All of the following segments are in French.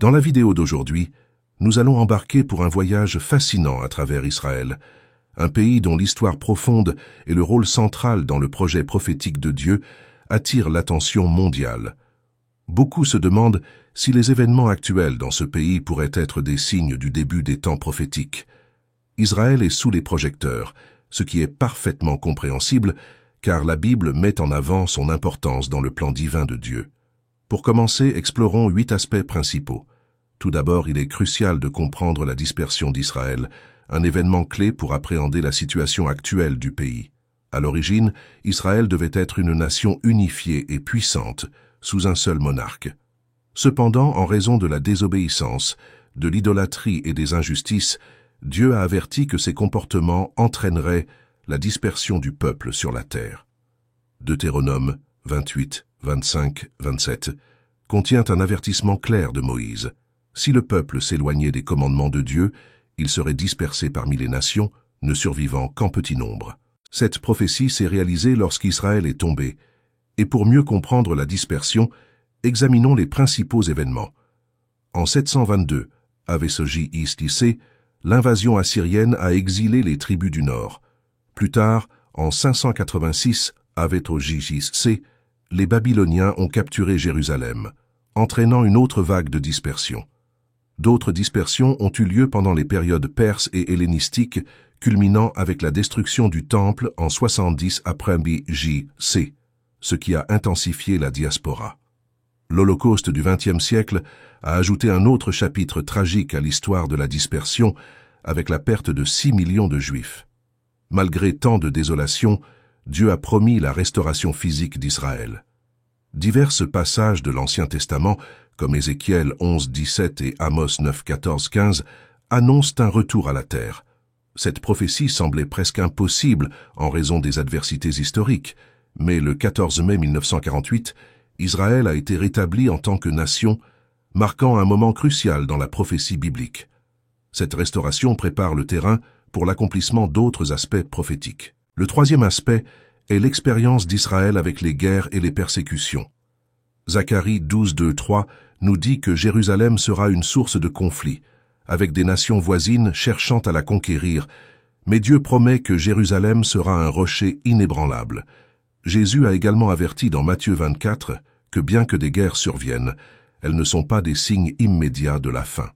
Dans la vidéo d'aujourd'hui, nous allons embarquer pour un voyage fascinant à travers Israël, un pays dont l'histoire profonde et le rôle central dans le projet prophétique de Dieu attirent l'attention mondiale. Beaucoup se demandent si les événements actuels dans ce pays pourraient être des signes du début des temps prophétiques. Israël est sous les projecteurs, ce qui est parfaitement compréhensible car la Bible met en avant son importance dans le plan divin de Dieu. Pour commencer, explorons 8 aspects principaux. Tout d'abord, il est crucial de comprendre la dispersion d'Israël, un événement clé pour appréhender la situation actuelle du pays. À l'origine, Israël devait être une nation unifiée et puissante, sous un seul monarque. Cependant, en raison de la désobéissance, de l'idolâtrie et des injustices, Dieu a averti que ces comportements entraîneraient la dispersion du peuple sur la terre. Deutéronome 28, 25, 27 contient un avertissement clair de Moïse. Si le peuple s'éloignait des commandements de Dieu, il serait dispersé parmi les nations, ne survivant qu'en petit nombre. Cette prophétie s'est réalisée lorsqu'Israël est tombé. Et pour mieux comprendre la dispersion, examinons les principaux événements. En 722, AVSJ-IC, l'invasion assyrienne a exilé les tribus du nord. Plus tard, en 586, AVTOJ-IC, les Babyloniens ont capturé Jérusalem, entraînant une autre vague de dispersion. D'autres dispersions ont eu lieu pendant les périodes perses et hellénistiques, culminant avec la destruction du Temple en 70 après BJ-C, ce qui a intensifié la diaspora. L'Holocauste du XXe siècle a ajouté un autre chapitre tragique à l'histoire de la dispersion, avec la perte de 6 millions de Juifs. Malgré tant de désolation, Dieu a promis la restauration physique d'Israël. Divers passages de l'Ancien Testament, comme Ézéchiel 11, 17 et Amos 9, 14, 15, annoncent un retour à la terre. Cette prophétie semblait presque impossible en raison des adversités historiques, mais le 14 mai 1948, Israël a été rétabli en tant que nation, marquant un moment crucial dans la prophétie biblique. Cette restauration prépare le terrain pour l'accomplissement d'autres aspects prophétiques. Le troisième aspect est l'expérience d'Israël avec les guerres et les persécutions. Zacharie 12, 2, 3 nous dit que Jérusalem sera une source de conflit, avec des nations voisines cherchant à la conquérir, mais Dieu promet que Jérusalem sera un rocher inébranlable. Jésus a également averti dans Matthieu 24 que bien que des guerres surviennent, elles ne sont pas des signes immédiats de la fin.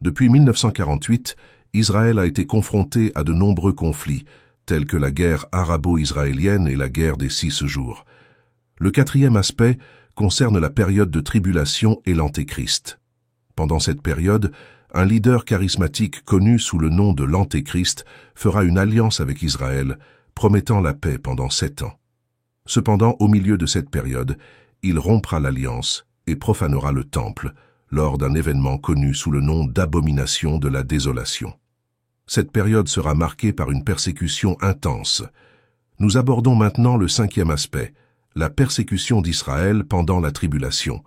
Depuis 1948, Israël a été confronté à de nombreux conflits, tels que la guerre arabo-israélienne et la guerre des 6 jours. Le quatrième aspect concerne la période de tribulation et l'Antéchrist. Pendant cette période, un leader charismatique connu sous le nom de l'Antéchrist fera une alliance avec Israël, promettant la paix pendant 7 ans. Cependant, au milieu de cette période, il rompra l'alliance et profanera le temple lors d'un événement connu sous le nom d'abomination de la désolation. Cette période sera marquée par une persécution intense. Nous abordons maintenant le 5e aspect, la persécution d'Israël pendant la tribulation.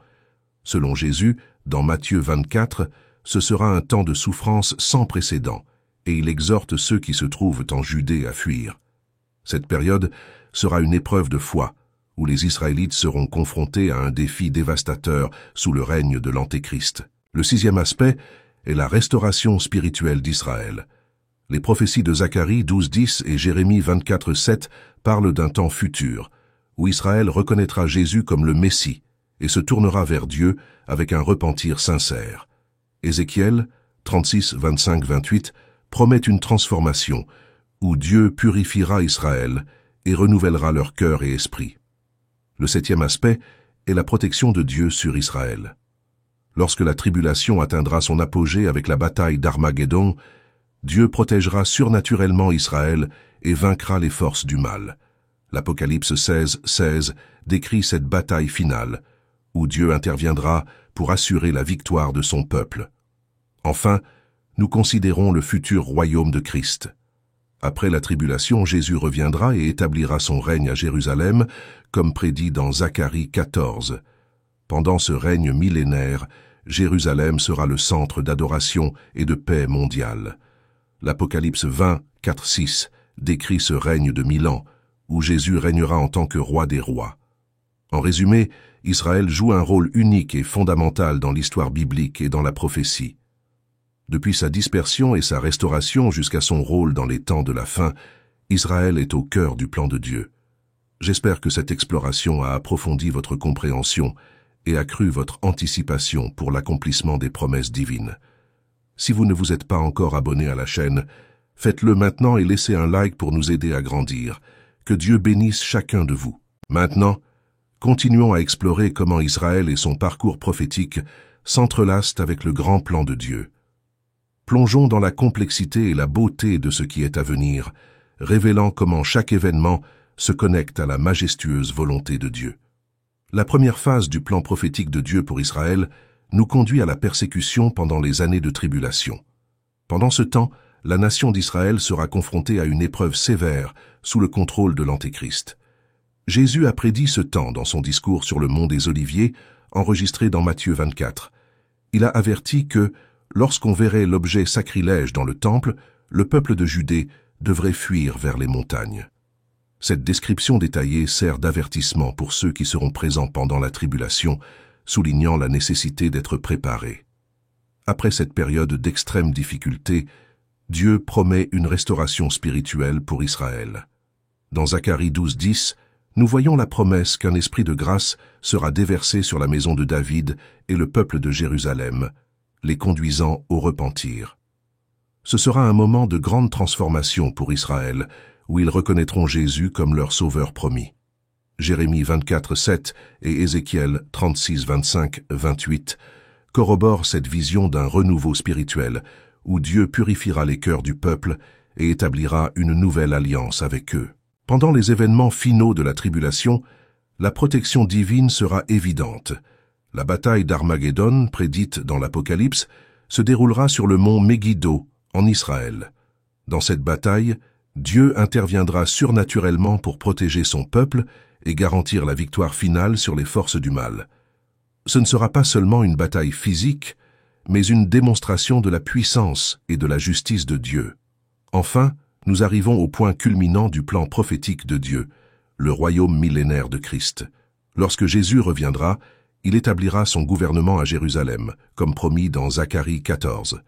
Selon Jésus, dans Matthieu 24, ce sera un temps de souffrance sans précédent, et il exhorte ceux qui se trouvent en Judée à fuir. Cette période sera une épreuve de foi, où les Israélites seront confrontés à un défi dévastateur sous le règne de l'Antéchrist. Le 6e aspect est la restauration spirituelle d'Israël. Les prophéties de Zacharie 12.10 et Jérémie 24.7 parlent d'un temps futur, où Israël reconnaîtra Jésus comme le Messie et se tournera vers Dieu avec un repentir sincère. Ézéchiel 36, 25, 28 promet une transformation, où Dieu purifiera Israël et renouvellera leur cœur et esprit. Le 7e aspect est la protection de Dieu sur Israël. Lorsque la tribulation atteindra son apogée avec la bataille d'Armageddon, Dieu protégera surnaturellement Israël et vaincra les forces du mal. L'Apocalypse 16, 16 décrit cette bataille finale, où Dieu interviendra pour assurer la victoire de son peuple. Enfin, nous considérons le futur royaume de Christ. Après la tribulation, Jésus reviendra et établira son règne à Jérusalem, comme prédit dans Zacharie 14. Pendant ce règne millénaire, Jérusalem sera le centre d'adoration et de paix mondiale. L'Apocalypse 20, 4, 6 décrit ce règne de 1000 ans, où Jésus régnera en tant que roi des rois. En résumé, Israël joue un rôle unique et fondamental dans l'histoire biblique et dans la prophétie. Depuis sa dispersion et sa restauration jusqu'à son rôle dans les temps de la fin, Israël est au cœur du plan de Dieu. J'espère que cette exploration a approfondi votre compréhension et accru votre anticipation pour l'accomplissement des promesses divines. Si vous ne vous êtes pas encore abonné à la chaîne, faites-le maintenant et laissez un like pour nous aider à grandir. Que Dieu bénisse chacun de vous. Maintenant, continuons à explorer comment Israël et son parcours prophétique s'entrelacent avec le grand plan de Dieu. Plongeons dans la complexité et la beauté de ce qui est à venir, révélant comment chaque événement se connecte à la majestueuse volonté de Dieu. La première phase du plan prophétique de Dieu pour Israël nous conduit à la persécution pendant les années de tribulation. Pendant ce temps, la nation d'Israël sera confrontée à une épreuve sévère sous le contrôle de l'Antéchrist. Jésus a prédit ce temps dans son discours sur le mont des Oliviers, enregistré dans Matthieu 24. Il a averti que, lorsqu'on verrait l'objet sacrilège dans le temple, le peuple de Judée devrait fuir vers les montagnes. Cette description détaillée sert d'avertissement pour ceux qui seront présents pendant la tribulation, soulignant la nécessité d'être préparés. Après cette période d'extrême difficulté, Dieu promet une restauration spirituelle pour Israël. Dans Zacharie 12:10, nous voyons la promesse qu'un esprit de grâce sera déversé sur la maison de David et le peuple de Jérusalem, les conduisant au repentir. Ce sera un moment de grande transformation pour Israël, où ils reconnaîtront Jésus comme leur sauveur promis. Jérémie 24:7 et Ézéchiel 36:25-28 corroborent cette vision d'un renouveau spirituel, où Dieu purifiera les cœurs du peuple et établira une nouvelle alliance avec eux. Pendant les événements finaux de la tribulation, la protection divine sera évidente. La bataille d'Armageddon, prédite dans l'Apocalypse, se déroulera sur le mont Megiddo, en Israël. Dans cette bataille, Dieu interviendra surnaturellement pour protéger son peuple et garantir la victoire finale sur les forces du mal. Ce ne sera pas seulement une bataille physique, mais une démonstration de la puissance et de la justice de Dieu. Enfin, nous arrivons au point culminant du plan prophétique de Dieu, le royaume millénaire de Christ. Lorsque Jésus reviendra, il établira son gouvernement à Jérusalem, comme promis dans Zacharie 14.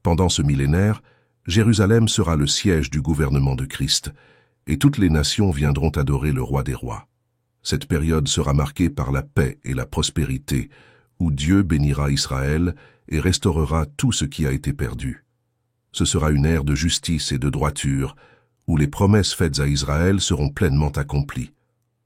Pendant ce millénaire, Jérusalem sera le siège du gouvernement de Christ, et toutes les nations viendront adorer le roi des rois. Cette période sera marquée par la paix et la prospérité, où Dieu bénira Israël et restaurera tout ce qui a été perdu. Ce sera une ère de justice et de droiture, où les promesses faites à Israël seront pleinement accomplies.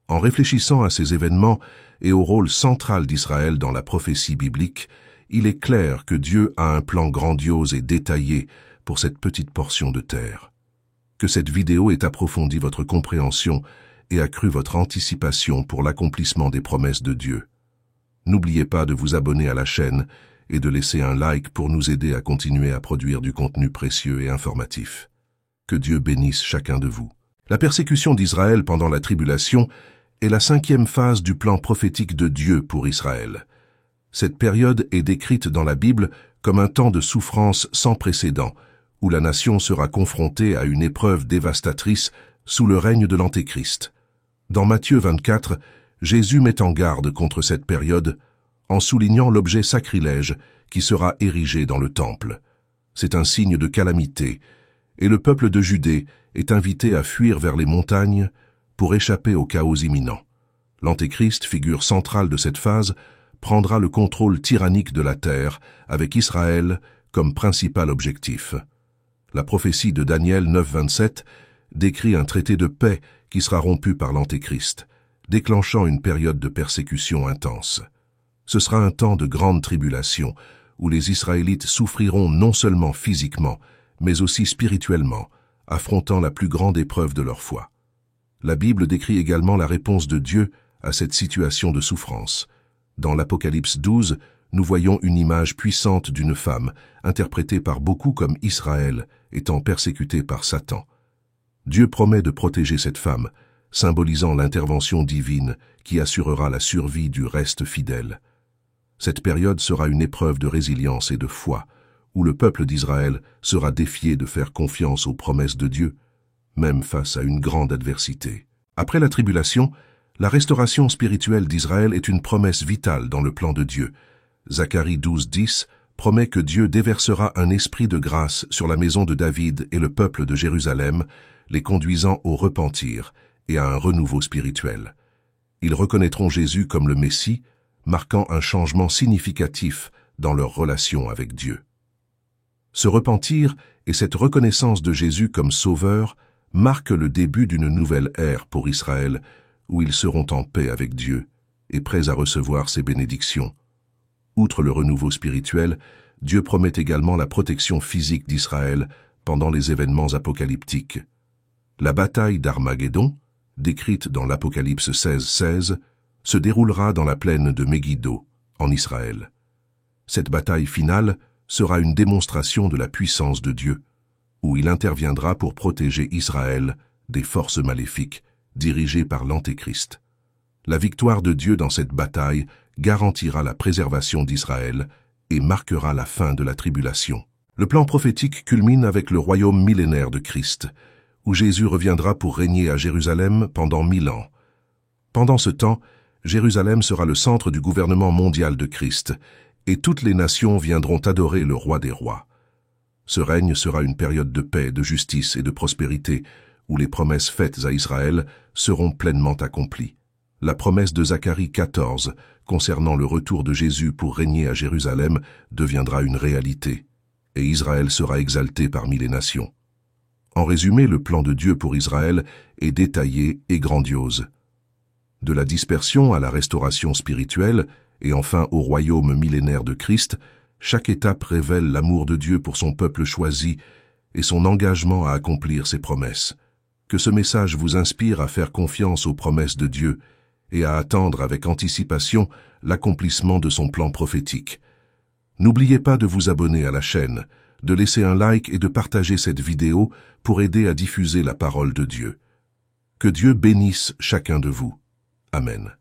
En réfléchissant à ces événements et au rôle central d'Israël dans la prophétie biblique, il est clair que Dieu a un plan grandiose et détaillé pour cette petite portion de terre. Que cette vidéo ait approfondi votre compréhension et accru votre anticipation pour l'accomplissement des promesses de Dieu. N'oubliez pas de vous abonner à la chaîne et de laisser un like pour nous aider à continuer à produire du contenu précieux et informatif. Que Dieu bénisse chacun de vous. La persécution d'Israël pendant la tribulation est la 5e phase du plan prophétique de Dieu pour Israël. Cette période est décrite dans la Bible comme un temps de souffrance sans précédent, où la nation sera confrontée à une épreuve dévastatrice sous le règne de l'Antéchrist. Dans Matthieu 24, Jésus met en garde contre cette période en soulignant l'objet sacrilège qui sera érigé dans le temple. C'est un signe de calamité, et le peuple de Judée est invité à fuir vers les montagnes pour échapper au chaos imminent. L'Antéchrist, figure centrale de cette phase, prendra le contrôle tyrannique de la terre, avec Israël comme principal objectif. La prophétie de Daniel 9:27 décrit un traité de paix qui sera rompu par l'Antéchrist, déclenchant une période de persécution intense. Ce sera un temps de grande tribulation, où les Israélites souffriront non seulement physiquement, mais aussi spirituellement, affrontant la plus grande épreuve de leur foi. La Bible décrit également la réponse de Dieu à cette situation de souffrance. Dans l'Apocalypse 12, nous voyons une image puissante d'une femme, interprétée par beaucoup comme Israël, étant persécutée par Satan. Dieu promet de protéger cette femme, symbolisant l'intervention divine qui assurera la survie du reste fidèle. Cette période sera une épreuve de résilience et de foi, où le peuple d'Israël sera défié de faire confiance aux promesses de Dieu, même face à une grande adversité. Après la tribulation, La restauration spirituelle d'Israël est une promesse vitale dans le plan de Dieu. Zacharie 12:10 promet que Dieu déversera un esprit de grâce sur la maison de David et le peuple de Jérusalem, les conduisant au repentir et à un renouveau spirituel. Ils reconnaîtront Jésus comme le Messie, marquant un changement significatif dans leur relation avec Dieu. Ce repentir et cette reconnaissance de Jésus comme Sauveur marquent le début d'une nouvelle ère pour Israël, où ils seront en paix avec Dieu et prêts à recevoir ses bénédictions. Outre le renouveau spirituel, Dieu promet également la protection physique d'Israël pendant les événements apocalyptiques. La bataille d'Armageddon, décrite dans l'Apocalypse 16:16, se déroulera dans la plaine de Megiddo, en Israël. Cette bataille finale sera une démonstration de la puissance de Dieu, où il interviendra pour protéger Israël des forces maléfiques dirigées par l'Antéchrist. La victoire de Dieu dans cette bataille garantira la préservation d'Israël et marquera la fin de la tribulation. Le plan prophétique culmine avec le royaume millénaire de Christ, où Jésus reviendra pour régner à Jérusalem pendant 1000 ans. Pendant ce temps, Jérusalem sera le centre du gouvernement mondial de Christ, et toutes les nations viendront adorer le roi des rois. Ce règne sera une période de paix, de justice et de prospérité, où les promesses faites à Israël seront pleinement accomplies. La promesse de Zacharie 14 concernant le retour de Jésus pour régner à Jérusalem deviendra une réalité, et Israël sera exalté parmi les nations. En résumé, le plan de Dieu pour Israël est détaillé et grandiose. De la dispersion à la restauration spirituelle, et enfin au royaume millénaire de Christ, chaque étape révèle l'amour de Dieu pour son peuple choisi et son engagement à accomplir ses promesses. Que ce message vous inspire à faire confiance aux promesses de Dieu et à attendre avec anticipation l'accomplissement de son plan prophétique. N'oubliez pas de vous abonner à la chaîne, de laisser un like et de partager cette vidéo pour aider à diffuser la parole de Dieu. Que Dieu bénisse chacun de vous. Amen.